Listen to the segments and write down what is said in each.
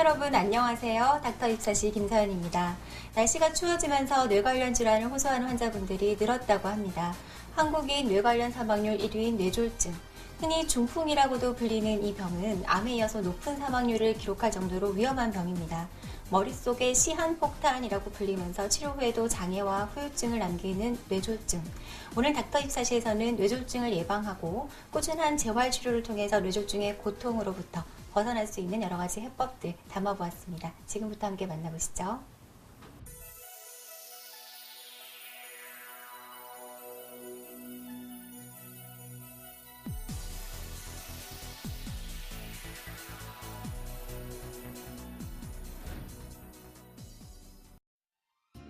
여러분 안녕하세요. 닥터 입사시 김서연입니다. 날씨가 추워지면서 뇌 관련 질환을 호소하는 환자분들이 늘었다고 합니다. 한국인 뇌 관련 사망률 1위인 뇌졸중. 흔히 중풍이라고도 불리는 이 병은 암에 이어서 높은 사망률을 기록할 정도로 위험한 병입니다. 머릿속에 시한폭탄이라고 불리면서 치료 후에도 장애와 후유증을 남기는 뇌졸중. 오늘 닥터 입사시에서는 뇌졸중을 예방하고 꾸준한 재활치료를 통해서 뇌졸중의 고통으로부터 벗어날 수 있는 여러 가지 해법들 담아보았습니다. 지금부터 함께 만나보시죠.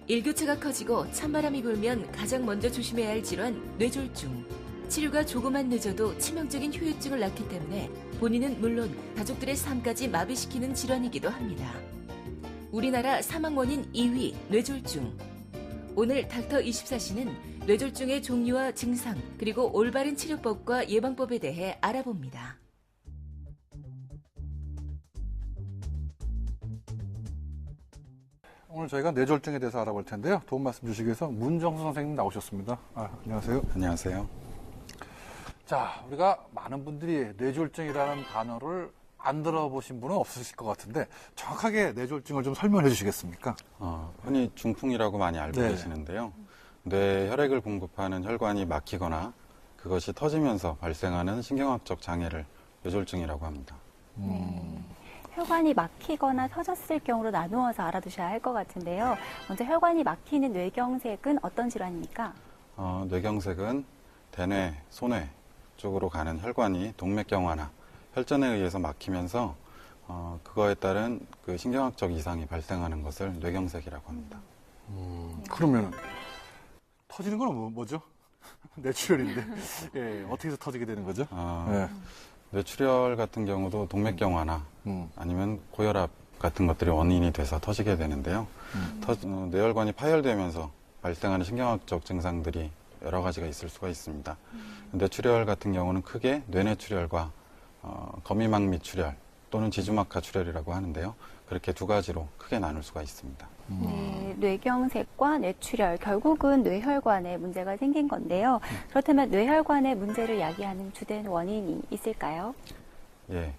일교차가 커지고 찬바람이 불면 가장 먼저 조심해야 할 질환 뇌졸중. 치료가 조금만 늦어도 치명적인 후유증을 낳기 때문에 본인은 물론 가족들의 삶까지 마비시키는 질환이기도 합니다. 우리나라 사망 원인 2위 뇌졸중. 오늘 닥터 24시는 뇌졸중의 종류와 증상 그리고 올바른 치료법과 예방법에 대해 알아봅니다. 오늘 저희가 뇌졸중에 대해서 알아볼 텐데요. 도움 말씀 주시기 위해서 문정수 선생님 나오셨습니다. 안녕하세요. 안녕하세요. 자, 우리가 많은 분들이 뇌졸중이라는 단어를 안 들어보신 분은 없으실 것 같은데 정확하게 뇌졸중을 좀 설명해 주시겠습니까? 흔히 중풍이라고 많이 알고 네. 계시는데요. 뇌 혈액을 공급하는 혈관이 막히거나 그것이 터지면서 발생하는 신경학적 장애를 뇌졸중이라고 합니다. 혈관이 막히거나 터졌을 경우로 나누어서 알아두셔야 할 것 같은데요. 먼저 혈관이 막히는 뇌경색은 어떤 질환입니까? 뇌경색은 대뇌, 소뇌 쪽으로 가는 혈관이 동맥경화나 혈전에 의해서 막히면서 그거에 따른 그 신경학적 이상이 발생하는 것을 뇌경색이라고 합니다. 그러면 터지는 건 뭐죠? 뇌출혈인데 예, 어떻게 해서 터지게 되는 거죠? 예. 뇌출혈 같은 경우도 동맥경화나 아니면 고혈압 같은 것들이 원인이 돼서 터지게 되는데요. 뇌혈관이 파열되면서 발생하는 신경학적 증상들이 여러 가지가 있을 수가 있습니다. 뇌출혈 같은 경우는 크게 뇌뇌출혈과 거미망미 출혈 또는 지주막하 출혈이라고 하는데요. 그렇게 두 가지로 크게 나눌 수가 있습니다. 네, 뇌경색과 뇌출혈, 결국은 뇌혈관에 문제가 생긴 건데요. 그렇다면 뇌혈관에 문제를 야기하는 주된 원인이 있을까요? 예,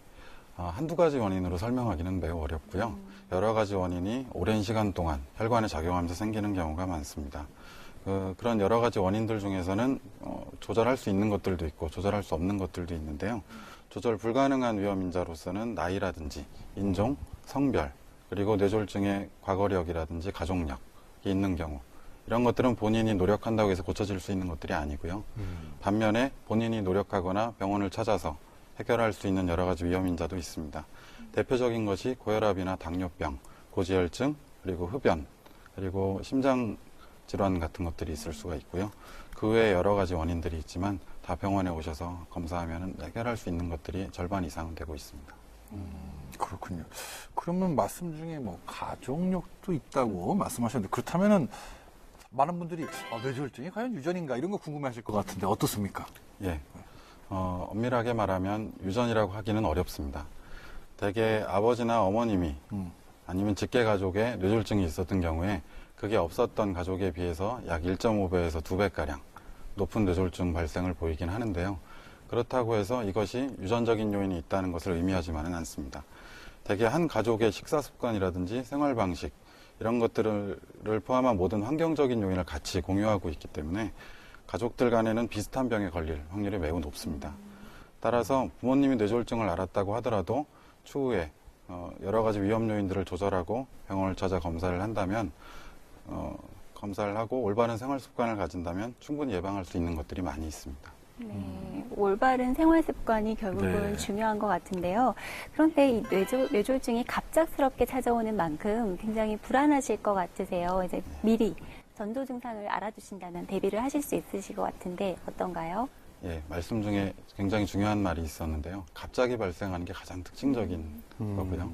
한두 가지 원인으로 설명하기는 매우 어렵고요. 여러 가지 원인이 오랜 시간 동안 혈관에 작용하면서 생기는 경우가 많습니다. 그런 여러 가지 원인들 중에서는 조절할 수 있는 것들도 있고 조절할 수 없는 것들도 있는데요. 조절 불가능한 위험인자로서는 나이라든지 인종, 성별, 그리고 뇌졸중의 과거력이라든지 가족력이 있는 경우 이런 것들은 본인이 노력한다고 해서 고쳐질 수 있는 것들이 아니고요. 반면에 본인이 노력하거나 병원을 찾아서 해결할 수 있는 여러 가지 위험인자도 있습니다. 대표적인 것이 고혈압이나 당뇨병, 고지혈증, 그리고 흡연, 그리고 심장 질환 같은 것들이 있을 수가 있고요. 그 외에 여러 가지 원인들이 있지만 다 병원에 오셔서 검사하면 해결할 수 있는 것들이 절반 이상은 되고 있습니다. 그렇군요. 그러면 말씀 중에 뭐 가족력도 있다고 말씀하셨는데 그렇다면은 많은 분들이 뇌졸중이 과연 유전인가 이런 거 궁금해하실 것 같은데 어떻습니까? 예, 엄밀하게 말하면 유전이라고 하기는 어렵습니다. 대개 아버지나 어머님이 아니면 직계 가족에 뇌졸중이 있었던 경우에 그게 없었던 가족에 비해서 약 1.5배에서 2배가량 높은 뇌졸중 발생을 보이긴 하는데요. 그렇다고 해서 이것이 유전적인 요인이 있다는 것을 의미하지만은 않습니다. 대개 한 가족의 식사 습관이라든지 생활 방식 이런 것들을 포함한 모든 환경적인 요인을 같이 공유하고 있기 때문에 가족들 간에는 비슷한 병에 걸릴 확률이 매우 높습니다. 따라서 부모님이 뇌졸중을 앓았다고 하더라도 추후에 여러 가지 위험 요인들을 조절하고 병원을 찾아 검사를 한다면 검사를 하고 올바른 생활 습관을 가진다면 충분히 예방할 수 있는 것들이 많이 있습니다. 네, 올바른 생활 습관이 결국은 중요한 것 같은데요. 그런데 이 뇌졸중이 갑작스럽게 찾아오는 만큼 굉장히 불안하실 것 같으세요. 이제 미리 전조 증상을 알아두신다면 대비를 하실 수 있으실 것 같은데 어떤가요? 예, 말씀 중에 굉장히 중요한 말이 있었는데요. 갑자기 발생하는 게 가장 특징적인 거고요.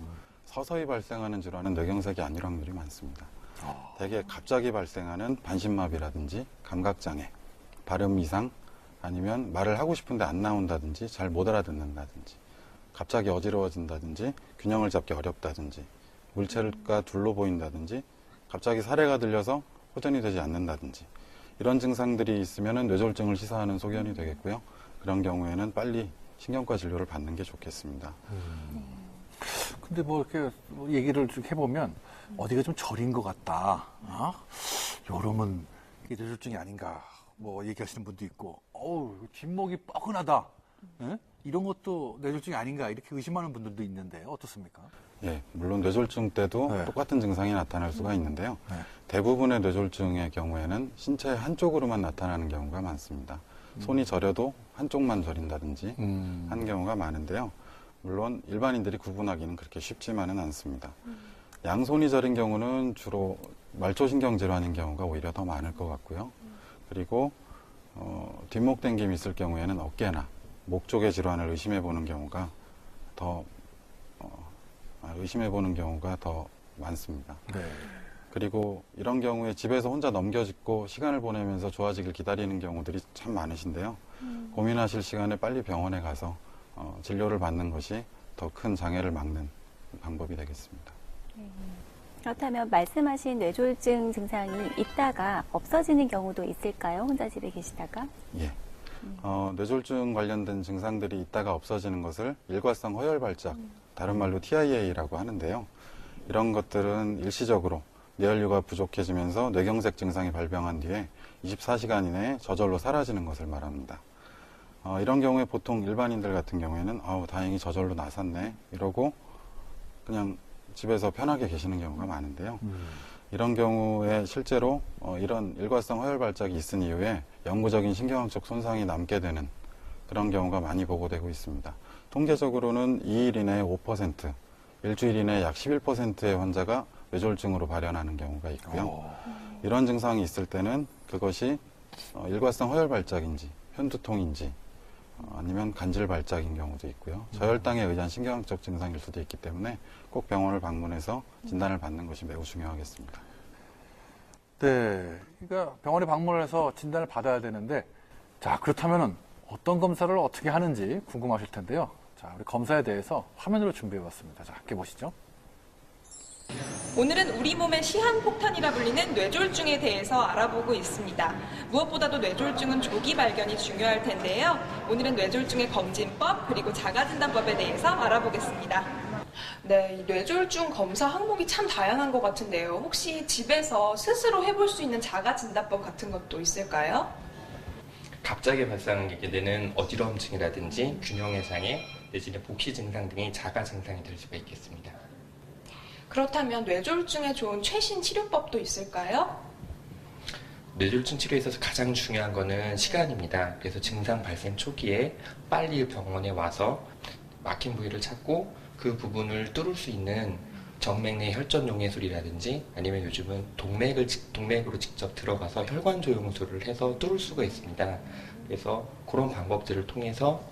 서서히 발생하는 질환은 뇌경색이 아닐 확률이 많습니다. 대개 갑자기 발생하는 반신마비라든지 감각장애, 발음 이상, 아니면 말을 하고 싶은데 안 나온다든지 잘 못 알아듣는다든지 갑자기 어지러워진다든지 균형을 잡기 어렵다든지 물체가 둘로 보인다든지 갑자기 사례가 들려서 호전이 되지 않는다든지 이런 증상들이 있으면 뇌졸중을 시사하는 소견이 되겠고요. 그런 경우에는 빨리 신경과 진료를 받는 게 좋겠습니다. 근데 뭐 이렇게 얘기를 쭉 해보면 어디가 좀 저린 것 같다. 여름은 이게 뇌졸중이 아닌가. 뭐 얘기하시는 분도 있고, 어우 뒷목이 뻐근하다. 예? 이런 것도 뇌졸중이 아닌가 이렇게 의심하는 분들도 있는데 어떻습니까? 예, 물론 뇌졸중 때도 네. 똑같은 증상이 나타날 수가 있는데요. 네. 대부분의 뇌졸중의 경우에는 신체 한쪽으로만 나타나는 경우가 많습니다. 손이 저려도 한쪽만 저린다든지 한 경우가 많은데요. 물론 일반인들이 구분하기는 그렇게 쉽지만은 않습니다. 양손이 저린 경우는 주로 말초신경 질환인 경우가 오히려 더 많을 것 같고요. 그리고 뒷목 당김이 있을 경우에는 어깨나 목 쪽의 질환을 의심해 보는 경우가 더 많습니다. 네. 그리고 이런 경우에 집에서 혼자 넘겨짚고 시간을 보내면서 좋아지길 기다리는 경우들이 참 많으신데요. 고민하실 시간에 빨리 병원에 가서 진료를 받는 것이 더 큰 장애를 막는 방법이 되겠습니다. 그렇다면 말씀하신 뇌졸중 증상이 있다가 없어지는 경우도 있을까요? 혼자 집에 계시다가? 예. 뇌졸중 관련된 증상들이 있다가 없어지는 것을 일과성 허혈 발작, 다른 말로 TIA라고 하는데요. 이런 것들은 일시적으로 뇌혈류가 부족해지면서 뇌경색 증상이 발병한 뒤에 24시간 이내에 저절로 사라지는 것을 말합니다. 이런 경우에 보통 일반인들 같은 경우에는 다행히 저절로 나섰네 이러고 그냥 집에서 편하게 계시는 경우가 많은데요. 이런 경우에 실제로 이런 일과성 허혈 발작이 있은 이후에 영구적인 신경학적 손상이 남게 되는 그런 경우가 많이 보고되고 있습니다. 통계적으로는 2일 이내에 5%, 일주일 이내에 약 11%의 환자가 뇌졸중으로 발현하는 경우가 있고요. 이런 증상이 있을 때는 그것이 일과성 허혈 발작인지 현두통인지 아니면 간질 발작인 경우도 있고요. 저혈당에 의한 신경학적 증상일 수도 있기 때문에 꼭 병원을 방문해서 진단을 받는 것이 매우 중요하겠습니다. 네. 그러니까 병원에 방문을 해서 진단을 받아야 되는데, 자, 그렇다면은 어떤 검사를 어떻게 하는지 궁금하실 텐데요. 자, 우리 검사에 대해서 화면으로 준비해 봤습니다. 자, 함께 보시죠. 오늘은 우리 몸의 시한폭탄이라 불리는 뇌졸중에 대해서 알아보고 있습니다. 무엇보다도 뇌졸중은 조기 발견이 중요할 텐데요. 오늘은 뇌졸중의 검진법 그리고 자가진단법에 대해서 알아보겠습니다. 네, 이 뇌졸중 검사 항목이 참 다양한 것 같은데요. 혹시 집에서 스스로 해볼 수 있는 자가진단법 같은 것도 있을까요? 갑자기 발생하게 되는 어지러움증이라든지 균형의 장애, 내지는 복시 증상 등이 자가 증상이 될 수가 있겠습니다. 그렇다면 뇌졸중에 좋은 최신 치료법도 있을까요? 뇌졸중 치료에 있어서 가장 중요한 거는 시간입니다. 그래서 증상 발생 초기에 빨리 병원에 와서 막힌 부위를 찾고 그 부분을 뚫을 수 있는 정맥 내 혈전 용해술이라든지 아니면 요즘은 동맥으로 직접 들어가서 혈관 조영술을 해서 뚫을 수가 있습니다. 그래서 그런 방법들을 통해서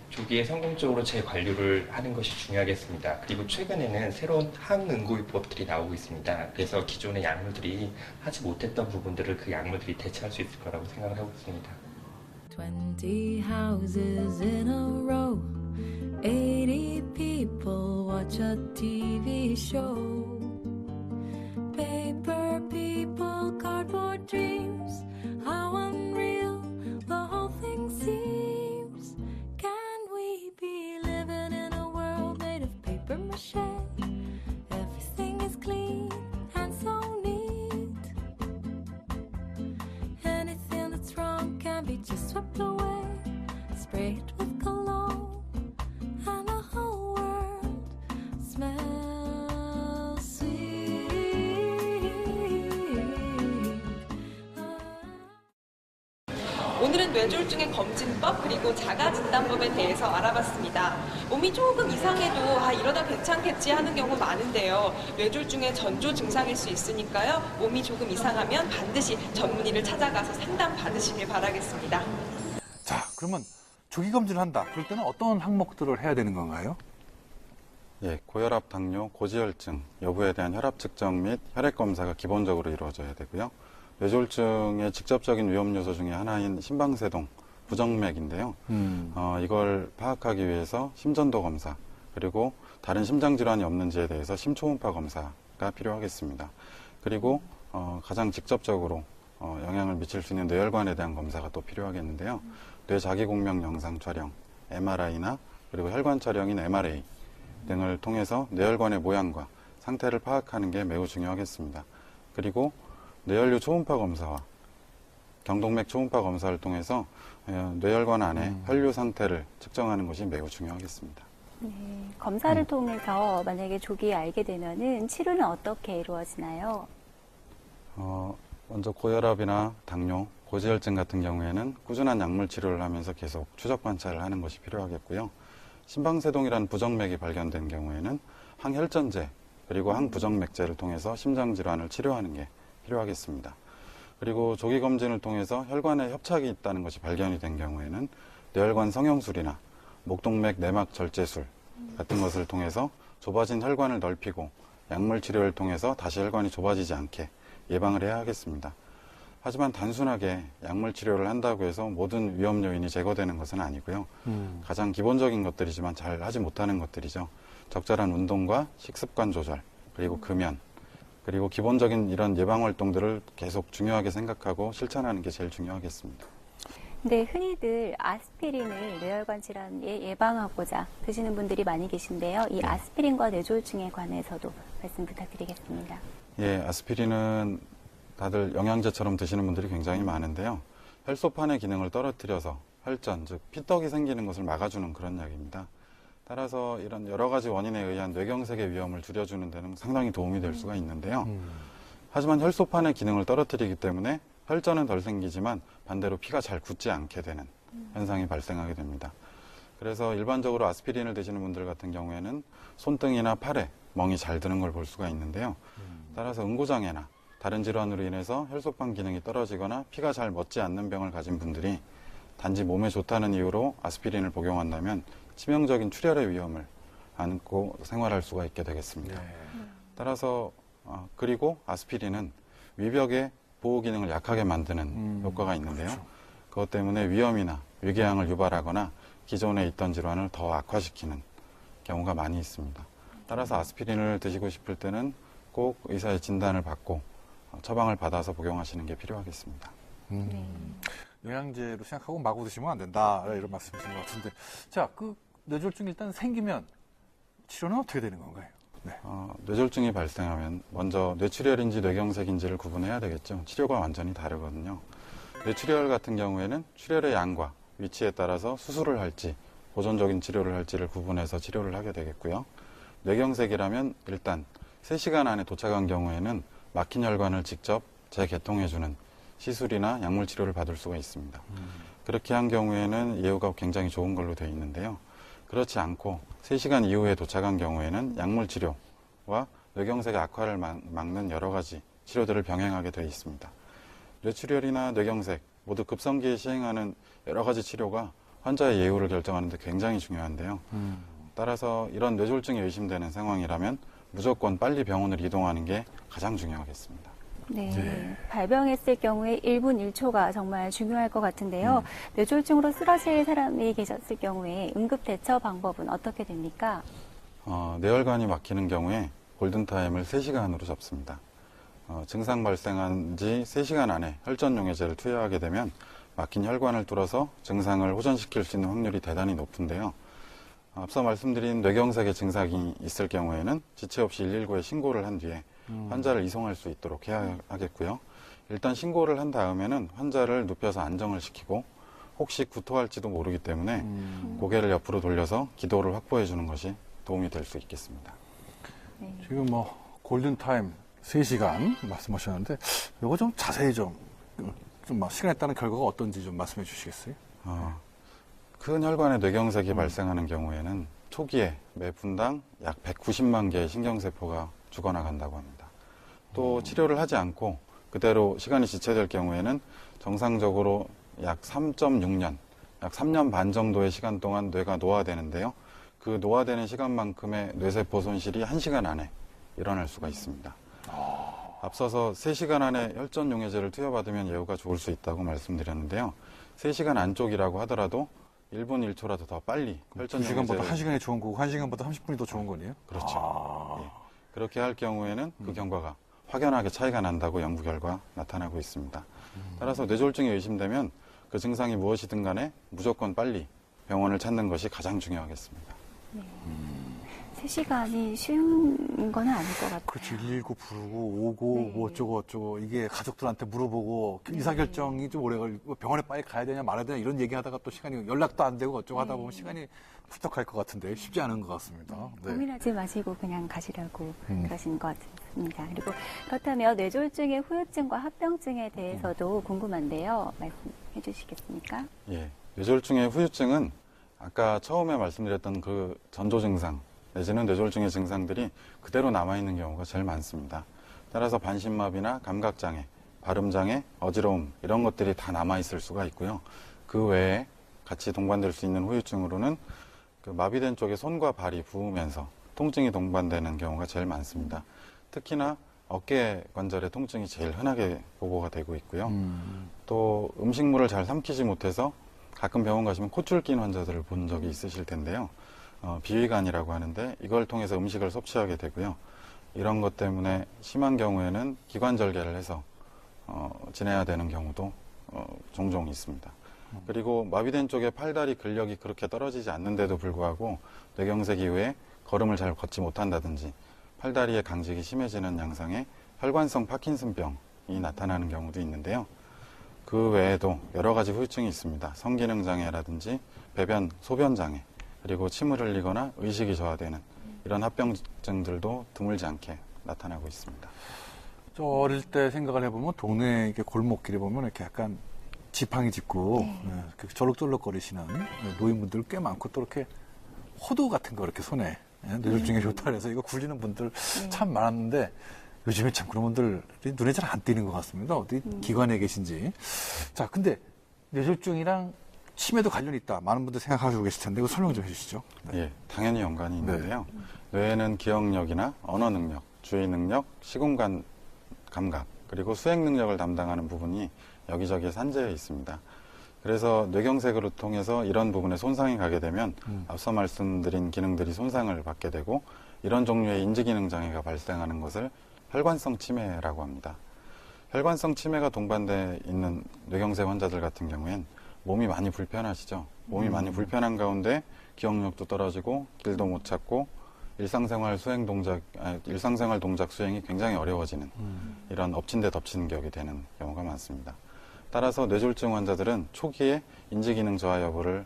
조기에 성공적으로 재관리를 하는 것이 중요하겠습니다. 그리고 최근에는 새로운 항응고요법들이 나오고 있습니다. 그래서 기존의 약물들이 하지 못했던 부분들을 그 약물들이 대체할 수 있을 거라고 생각을 하고 있습니다. 20 houses in a row, 80 people watch a TV show. Paper people, cardboard dreams, how unreal the whole thing seems. Can we be living in a world made of paper mache? Everything is clean and so neat. Anything that's wrong can be just swept away, sprayed with cologne, and the whole world smells sweet. 오늘은 뇌졸중의 검진법 그리고 자가진단법에 대해서 알아봤습니다. 몸이 조금 이상해도 이러다 괜찮겠지 하는 경우 많은데요. 뇌졸중의 전조 증상일 수 있으니까요. 몸이 조금 이상하면 반드시 전문의를 찾아가서 상담 받으시길 바라겠습니다. 자, 그러면 조기 검진을 한다. 그럴 때는 어떤 항목들을 해야 되는 건가요? 예, 고혈압, 당뇨, 고지혈증 여부에 대한 혈압 측정 및 혈액 검사가 기본적으로 이루어져야 되고요. 뇌졸중의 직접적인 위험 요소 중에 하나인 심방세동, 부정맥인데요. 이걸 파악하기 위해서 심전도 검사, 그리고 다른 심장 질환이 없는지에 대해서 심초음파 검사가 필요하겠습니다. 그리고 가장 직접적으로 영향을 미칠 수 있는 뇌혈관에 대한 검사가 또 필요하겠는데요. 뇌 자기공명 영상 촬영, MRI나 그리고 혈관 촬영인 MRA 등을 통해서 뇌혈관의 모양과 상태를 파악하는 게 매우 중요하겠습니다. 그리고 뇌혈류 초음파 검사와 경동맥 초음파 검사를 통해서 뇌혈관 안에 혈류 상태를 측정하는 것이 매우 중요하겠습니다. 네, 검사를 통해서 만약에 조기에 알게 되면은 치료는 어떻게 이루어지나요? 먼저 고혈압이나 당뇨, 고지혈증 같은 경우에는 꾸준한 약물 치료를 하면서 계속 추적 관찰을 하는 것이 필요하겠고요. 심방세동이라는 부정맥이 발견된 경우에는 항혈전제 그리고 항부정맥제를 통해서 심장질환을 치료하는 게 필요하겠습니다. 그리고 조기 검진을 통해서 혈관에 협착이 있다는 것이 발견이 된 경우에는 뇌혈관 성형술이나 목동맥 내막 절제술 같은 것을 통해서 좁아진 혈관을 넓히고 약물 치료를 통해서 다시 혈관이 좁아지지 않게 예방을 해야 하겠습니다. 하지만 단순하게 약물 치료를 한다고 해서 모든 위험 요인이 제거되는 것은 아니고요. 가장 기본적인 것들이지만 잘 하지 못하는 것들이죠. 적절한 운동과 식습관 조절, 그리고 금연, 그리고 기본적인 이런 예방 활동들을 계속 중요하게 생각하고 실천하는 게 제일 중요하겠습니다. 네, 흔히들 아스피린을 뇌혈관 질환에 예방하고자 드시는 분들이 많이 계신데요. 이 아스피린과 뇌졸중에 관해서도 말씀 부탁드리겠습니다. 예, 아스피린은 다들 영양제처럼 드시는 분들이 굉장히 많은데요. 혈소판의 기능을 떨어뜨려서 혈전, 즉 피떡이 생기는 것을 막아주는 그런 약입니다. 따라서 이런 여러 가지 원인에 의한 뇌경색의 위험을 줄여주는 데는 상당히 도움이 될 수가 있는데요. 하지만 혈소판의 기능을 떨어뜨리기 때문에 혈전은 덜 생기지만 반대로 피가 잘 굳지 않게 되는 현상이 발생하게 됩니다. 그래서 일반적으로 아스피린을 드시는 분들 같은 경우에는 손등이나 팔에 멍이 잘 드는 걸 볼 수가 있는데요. 따라서 응고장애나 다른 질환으로 인해서 혈소판 기능이 떨어지거나 피가 잘 멎지 않는 병을 가진 분들이 단지 몸에 좋다는 이유로 아스피린을 복용한다면 치명적인 출혈의 위험을 안고 생활할 수가 있게 되겠습니다. 따라서 그리고 아스피린은 위벽의 보호 기능을 약하게 만드는 효과가 있는데요. 그것 때문에 위염이나 위궤양을 유발하거나 기존에 있던 질환을 더 악화시키는 경우가 많이 있습니다. 따라서 아스피린을 드시고 싶을 때는 꼭 의사의 진단을 받고 처방을 받아서 복용하시는 게 필요하겠습니다. 영양제로 생각하고 마구 드시면 안 된다 이런 말씀이신 것 같은데, 자, 그 뇌졸중 일단 생기면 치료는 어떻게 되는 건가요? 네. 뇌졸중이 발생하면 먼저 뇌출혈인지 뇌경색인지를 구분해야 되겠죠. 치료가 완전히 다르거든요. 뇌출혈 같은 경우에는 출혈의 양과 위치에 따라서 수술을 할지 보존적인 치료를 할지를 구분해서 치료를 하게 되겠고요. 뇌경색이라면 일단 3시간 안에 도착한 경우에는 막힌 혈관을 직접 재개통해주는 시술이나 약물 치료를 받을 수가 있습니다. 그렇게 한 경우에는 예후가 굉장히 좋은 걸로 되어 있는데요. 그렇지 않고 3시간 이후에 도착한 경우에는 약물 치료와 뇌경색의 악화를 막는 여러 가지 치료들을 병행하게 되어 있습니다. 뇌출혈이나 뇌경색 모두 급성기에 시행하는 여러 가지 치료가 환자의 예후를 결정하는 데 굉장히 중요한데요. 따라서 이런 뇌졸중이 의심되는 상황이라면 무조건 빨리 병원을 이동하는 게 가장 중요하겠습니다. 네, 발병했을 경우에 1분 1초가 정말 중요할 것 같은데요. 뇌졸중으로 쓰러질 사람이 계셨을 경우에 응급 대처 방법은 어떻게 됩니까? 뇌혈관이 막히는 경우에 골든타임을 3시간으로 잡습니다. 증상 발생한 지 3시간 안에 혈전용해제를 투여하게 되면 막힌 혈관을 뚫어서 증상을 호전시킬 수 있는 확률이 대단히 높은데요. 앞서 말씀드린 뇌경색의 증상이 있을 경우에는 지체 없이 119에 신고를 한 뒤에 환자를 이송할 수 있도록 해야 하겠고요. 일단 신고를 한 다음에는 환자를 눕혀서 안정을 시키고 혹시 구토할지도 모르기 때문에 고개를 옆으로 돌려서 기도를 확보해 주는 것이 도움이 될 수 있겠습니다. 지금 뭐 골든타임 3시간 말씀하셨는데 이거 좀 자세히 좀 시간에 따른 결과가 어떤지 좀 말씀해 주시겠어요? 큰 혈관의 뇌경색이 발생하는 경우에는 초기에 매 분당 약 190만 개의 신경세포가 죽어나간다고 합니다. 또 치료를 하지 않고 그대로 시간이 지체될 경우에는 정상적으로 약 3.6년, 약 3년 반 정도의 시간 동안 뇌가 노화되는데요. 그 노화되는 시간만큼의 뇌세포 손실이 1시간 안에 일어날 수가 있습니다. 앞서서 3시간 안에 혈전용해제를 투여받으면 예후가 좋을 수 있다고 말씀드렸는데요. 3시간 안쪽이라고 하더라도 1분 1초라도 더 빨리 혈전 2시간보다 영양제를 1시간이 좋은 거고 1시간보다 30분이 더 좋은 거네요. 그렇죠. 예. 그렇게 할 경우에는 그 경과가 확연하게 차이가 난다고 연구 결과 나타나고 있습니다. 따라서 뇌졸중이 의심되면 그 증상이 무엇이든 간에 무조건 빨리 병원을 찾는 것이 가장 중요하겠습니다. 3시간이 쉬운 건 아닐 것 같아요. 그렇지. 119 부르고 오고 네. 뭐 어쩌고 어쩌고 이게 가족들한테 물어보고 의사결정이 좀 오래 걸리고 병원에 빨리 가야 되냐 말아야 되냐 이런 얘기하다가 또 시간이 연락도 안 되고 어쩌고 하다 보면 시간이 후딱 갈 것 같은데 쉽지 않은 것 같습니다. 네. 고민하지 마시고 그냥 가시라고 그러신 것 같습니다. 그리고 그렇다면 뇌졸중의 후유증과 합병증에 대해서도 궁금한데요. 말씀해 주시겠습니까? 예. 뇌졸중의 후유증은 아까 처음에 말씀드렸던 그 전조 증상 내지는 뇌졸중의 증상들이 그대로 남아있는 경우가 제일 많습니다. 따라서 반신마비나 감각장애, 발음장애, 어지러움 이런 것들이 다 남아있을 수가 있고요. 그 외에 같이 동반될 수 있는 후유증으로는 그 마비된 쪽에 손과 발이 부으면서 통증이 동반되는 경우가 제일 많습니다. 특히나 어깨 관절의 통증이 제일 흔하게 보고가 되고 있고요. 또 음식물을 잘 삼키지 못해서 가끔 병원 가시면 콧줄 낀 환자들을 본 적이 있으실 텐데요. 비위간이라고 하는데 이걸 통해서 음식을 섭취하게 되고요. 이런 것 때문에 심한 경우에는 기관절개를 해서 지내야 되는 경우도 종종 있습니다. 그리고 마비된 쪽에 팔다리 근력이 그렇게 떨어지지 않는데도 불구하고 뇌경색 이후에 걸음을 잘 걷지 못한다든지 팔다리의 강직이 심해지는 양상의 혈관성 파킨슨병이 나타나는 경우도 있는데요. 그 외에도 여러 가지 후유증이 있습니다. 성기능 장애라든지 배변, 소변 장애, 그리고 침을 흘리거나 의식이 저하되는 이런 합병증들도 드물지 않게 나타나고 있습니다. 저 어릴 때 생각을 해보면 동네 이렇게 골목길에 보면 이렇게 약간 지팡이 짚고 이렇게 절룩절룩거리시는 노인분들 꽤 많고 또 이렇게 호두 같은 거 이렇게 손에 뇌졸중에 좋다 그래서 이거 굴리는 분들 참 많았는데 요즘에 참 그런 분들이 눈에 잘 안 띄는 것 같습니다. 어디 기관에 계신지. 자, 근데 뇌졸중이랑 치매도 관련이 있다. 많은 분들 생각하시고 계실 텐데 이거 설명 좀 해주시죠. 네. 예, 당연히 연관이 있는데요. 뇌에는 기억력이나 언어 능력, 주의 능력, 시공간 감각, 그리고 수행 능력을 담당하는 부분이 여기저기에 산재해 있습니다. 그래서 뇌경색으로 통해서 이런 부분에 손상이 가게 되면 앞서 말씀드린 기능들이 손상을 받게 되고 이런 종류의 인지기능 장애가 발생하는 것을 혈관성 치매라고 합니다. 혈관성 치매가 동반돼 있는 뇌경색 환자들 같은 경우엔 몸이 많이 불편하시죠. 몸이 많이 불편한 가운데 기억력도 떨어지고 길도 못 찾고 일상생활 동작 수행이 굉장히 어려워지는 이런 엎친 데 덮친 격이 되는 경우가 많습니다. 따라서 뇌졸중 환자들은 초기에 인지기능 저하 여부를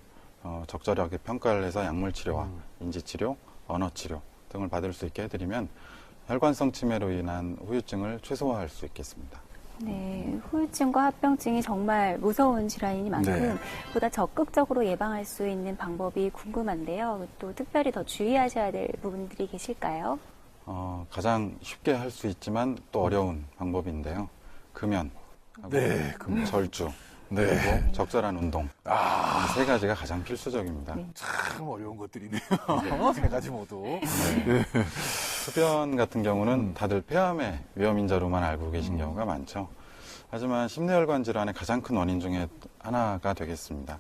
적절하게 평가를 해서 약물 치료와 인지치료, 언어치료 등을 받을 수 있게 해드리면 혈관성 치매로 인한 후유증을 최소화할 수 있겠습니다. 네, 후유증과 합병증이 정말 무서운 질환이니만큼 보다 적극적으로 예방할 수 있는 방법이 궁금한데요. 또 특별히 더 주의하셔야 될 부분들이 계실까요? 가장 쉽게 할 수 있지만 또 어려운 방법인데요. 금연, 네, 절주, 네. 그리고 적절한 운동. 이 세 가지가 가장 필수적입니다. 참 어려운 것들이네요. 세 가지 모두. 흡연 같은 경우는 다들 폐암의 위험 인자로만 알고 계신 경우가 많죠. 하지만 심뇌혈관 질환의 가장 큰 원인 중에 하나가 되겠습니다.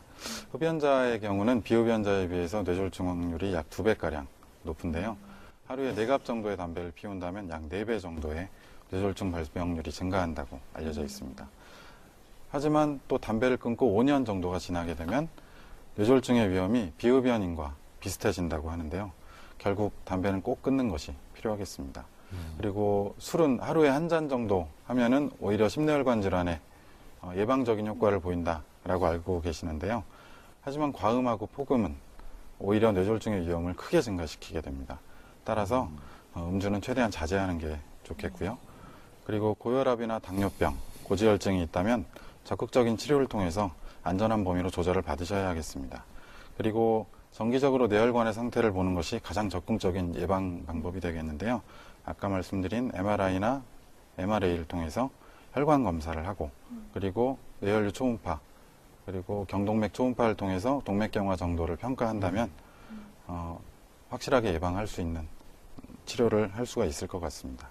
흡연자의 경우는 비흡연자에 비해서 뇌졸중 확률이 약 2배가량 높은데요. 하루에 4갑 정도의 담배를 피운다면 약 4배 정도의 뇌졸중 발병률이 증가한다고 알려져 있습니다. 하지만 또 담배를 끊고 5년 정도가 지나게 되면 뇌졸중의 위험이 비흡연인과 비슷해진다고 하는데요. 결국 담배는 꼭 끊는 것이 필요하겠습니다. 그리고 술은 하루에 한 잔 정도 하면은 오히려 심뇌혈관 질환에 예방적인 효과를 보인다라고 알고 계시는데요. 하지만 과음하고 폭음은 오히려 뇌졸중의 위험을 크게 증가시키게 됩니다. 따라서 음주는 최대한 자제하는 게 좋겠고요. 그리고 고혈압이나 당뇨병, 고지혈증이 있다면 적극적인 치료를 통해서 안전한 범위로 조절을 받으셔야 하겠습니다. 그리고 정기적으로 뇌혈관의 상태를 보는 것이 가장 적극적인 예방 방법이 되겠는데요. 아까 말씀드린 MRI나 MRA를 통해서 혈관 검사를 하고 그리고 뇌혈류 초음파 그리고 경동맥 초음파를 통해서 동맥경화 정도를 평가한다면 확실하게 예방할 수 있는 치료를 할 수가 있을 것 같습니다.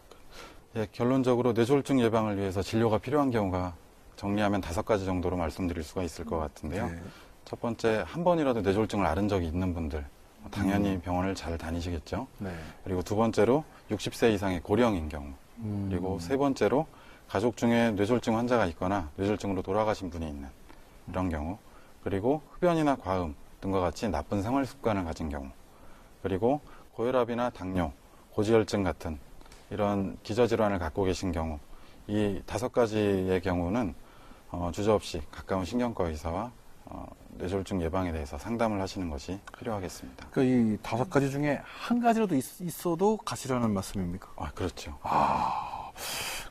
예, 결론적으로 뇌졸중 예방을 위해서 진료가 필요한 경우가 정리하면 5가지 정도로 말씀드릴 수가 있을 것 같은데요. 첫 번째, 한 번이라도 뇌졸중을 앓은 적이 있는 분들, 당연히 병원을 잘 다니시겠죠. 네. 그리고 두 번째로 60세 이상의 고령인 경우, 그리고 세 번째로 가족 중에 뇌졸중 환자가 있거나 뇌졸중으로 돌아가신 분이 있는 이런 경우, 그리고 흡연이나 과음 등과 같이 나쁜 생활 습관을 가진 경우, 그리고 고혈압이나 당뇨, 고지혈증 같은 이런 기저질환을 갖고 계신 경우, 이 5가지의 경우는 주저없이 가까운 신경과 의사와 뇌졸중 예방에 대해서 상담을 하시는 것이 필요하겠습니다. 그러니까 이 5가지 중에 한 가지라도 있어도 가시라는 말씀입니까? 아, 그렇죠.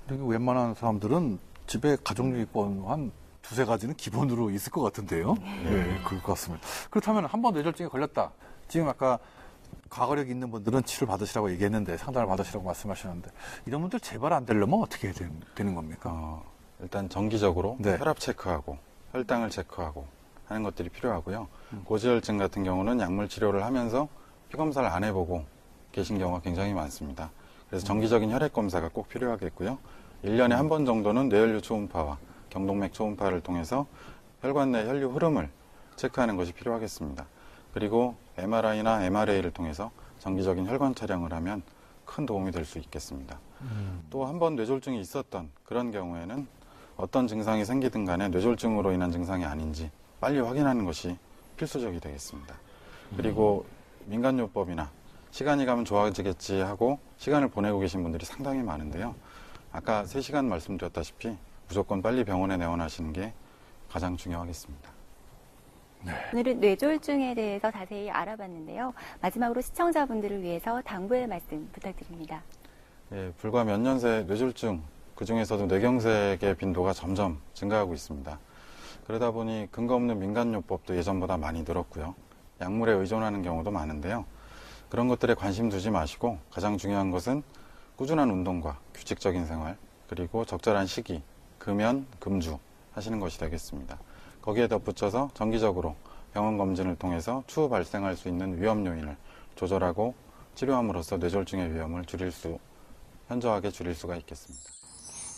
근데 웬만한 사람들은 집에 가족용기권 한 2-3가지는 기본으로 있을 것 같은데요. 네, 그럴 것 같습니다. 그렇다면 한 번 뇌졸중에 걸렸다. 지금 아까 과거력 있는 분들은 치료를 받으시라고 얘기했는데 상담을 받으시라고 말씀하셨는데 이런 분들 재발 안 되려면 어떻게 해야 되는 겁니까? 일단 정기적으로 네. 혈압 체크하고 혈당을 체크하고 하는 것들이 필요하고요. 고지혈증 같은 경우는 약물 치료를 하면서 피검사를 안 해보고 계신 경우가 굉장히 많습니다. 그래서 정기적인 혈액 검사가 꼭 필요하겠고요. 1년에 한 번 정도는 뇌혈류 초음파와 경동맥 초음파를 통해서 혈관 내 혈류 흐름을 체크하는 것이 필요하겠습니다. 그리고 MRI나 MRA를 통해서 정기적인 혈관 촬영을 하면 큰 도움이 될 수 있겠습니다. 또 한 번 뇌졸중이 있었던 그런 경우에는 어떤 증상이 생기든 간에 뇌졸중으로 인한 증상이 아닌지 빨리 확인하는 것이 필수적이 되겠습니다. 그리고 민간요법이나 시간이 가면 좋아지겠지 하고 시간을 보내고 계신 분들이 상당히 많은데요. 아까 3시간 말씀드렸다시피 무조건 빨리 병원에 내원하시는 게 가장 중요하겠습니다. 오늘은 뇌졸중에 대해서 자세히 알아봤는데요. 마지막으로 시청자분들을 위해서 당부의 말씀 부탁드립니다. 예, 불과 몇 년 새 뇌졸중, 그중에서도 뇌경색의 빈도가 점점 증가하고 있습니다. 그러다 보니 근거 없는 민간요법도 예전보다 많이 늘었고요. 약물에 의존하는 경우도 많은데요. 그런 것들에 관심 두지 마시고 가장 중요한 것은 꾸준한 운동과 규칙적인 생활, 그리고 적절한 식이, 금연, 금주 하시는 것이 되겠습니다. 거기에 덧붙여서 정기적으로 병원 검진을 통해서 추후 발생할 수 있는 위험 요인을 조절하고 치료함으로써 뇌졸중의 위험을 현저하게 줄일 수가 있겠습니다.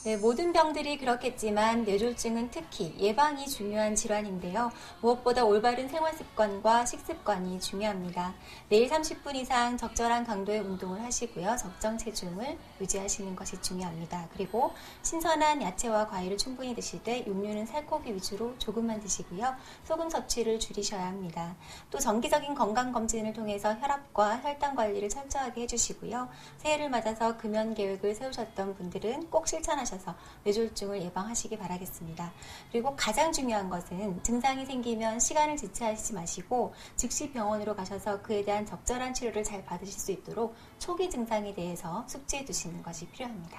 네, 모든 병들이 그렇겠지만 뇌졸중은 특히 예방이 중요한 질환인데요. 무엇보다 올바른 생활 습관과 식습관이 중요합니다. 매일 30분 이상 적절한 강도의 운동을 하시고요. 적정 체중을 유지하시는 것이 중요합니다. 그리고 신선한 야채와 과일을 충분히 드시되 육류는 살코기 위주로 조금만 드시고요. 소금 섭취를 줄이셔야 합니다. 또 정기적인 건강검진을 통해서 혈압과 혈당 관리를 철저하게 해주시고요. 새해를 맞아서 금연 계획을 세우셨던 분들은 꼭 실천하셔서 뇌졸중을 예방하시기 바라겠습니다. 그리고 가장 중요한 것은 증상이 생기면 시간을 지체하시지 마시고 즉시 병원으로 가셔서 그에 대한 적절한 치료를 잘 받으실 수 있도록 초기 증상에 대해서 숙지해 두시는 것이 필요합니다.